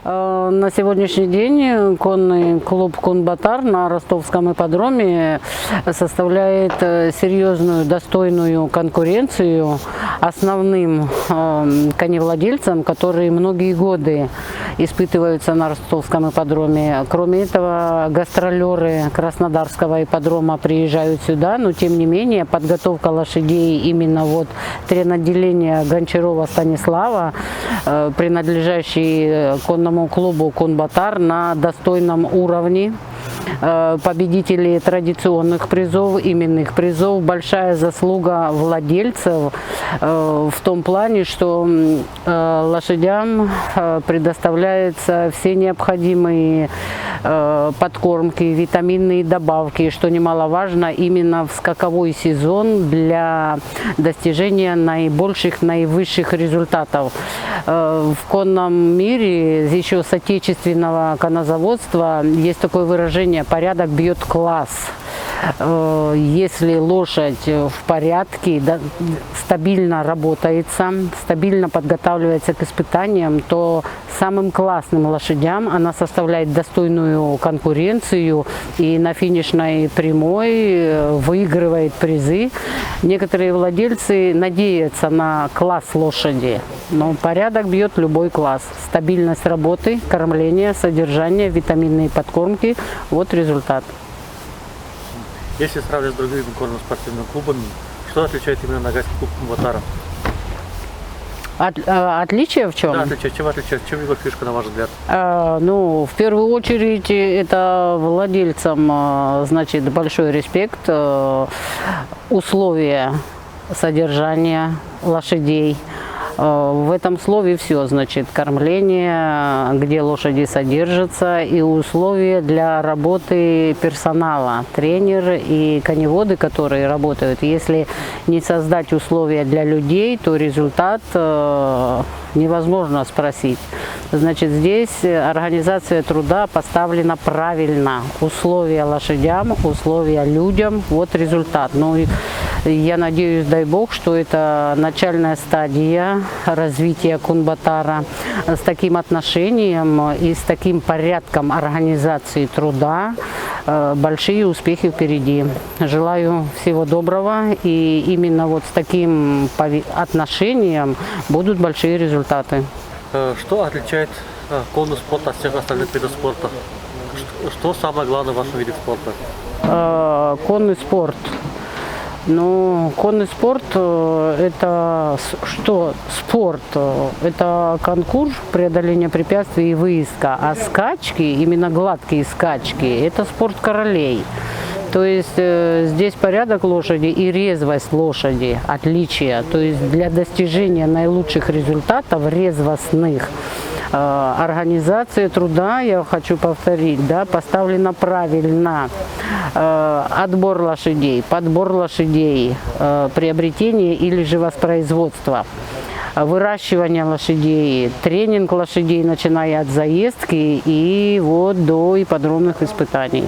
На сегодняшний день конный клуб «Кунбатар» на ростовском ипподроме составляет серьезную, достойную конкуренцию основным коневладельцам, которые многие годы испытываются на ростовском ипподроме. Кроме этого, гастролеры Краснодарского ипподрома приезжают сюда, но тем не менее подготовка лошадей именно вот тренотделения Гончарова Станислава, принадлежащий конному клубу «Кунбатар», на достойном уровне. Победители традиционных призов, именных призов. Большая заслуга владельцев в том плане, что лошадям предоставляются все необходимые подкормки, витаминные добавки, что немаловажно именно в скаковой сезон для достижения наибольших, наивысших результатов. В конном мире, еще с отечественного конозаводства, есть такое выражение: порядок бьет класс. Если лошадь в порядке, да, стабильно работается, стабильно подготавливается к испытаниям, то самым классным лошадям она составляет достойную конкуренцию и на финишной прямой выигрывает призы. Некоторые владельцы надеются на класс лошади, но порядок бьет любой класс. Стабильность работы, кормление, содержание, витаминные подкормки – вот результат. Если сравнивать с другими конно-спортивными клубами, что отличает именно ногайский клуб «Кунбатара»? Отличие в чем? Да, отличие. Чем отличается? В чем его фишка, на ваш взгляд? Ну, в первую очередь, это владельцам, значит, большой респект. Условия содержания лошадей. В этом слове все, значит, кормление, где лошади содержатся, и условия для работы персонала, тренер и коневоды, которые работают. Если не создать условия для людей, то результат невозможно спросить. Значит, здесь организация труда поставлена правильно. Условия лошадям, условия людям, вот результат. Ну, я надеюсь, дай бог, что это начальная стадия развития Кунбатара. С таким отношением и с таким порядком организации труда большие успехи впереди. Желаю всего доброго, и именно вот с таким отношением будут большие результаты. Что отличает конный спорт от всех остальных видов спорта? Что самое главное в вашем виде спорта? Конный спорт. Ну, конный спорт – это что? Спорт – это конкурс, преодоление препятствий и выездка. А скачки, именно гладкие скачки – это спорт королей. То есть здесь порядок лошади и резвость лошади, отличие. То есть для достижения наилучших результатов резвостных организация труда, я хочу повторить, да, поставлена правильно. Отбор лошадей, подбор лошадей, приобретение или же воспроизводство, выращивание лошадей, тренинг лошадей, начиная от заездки и вот до ипподромных испытаний.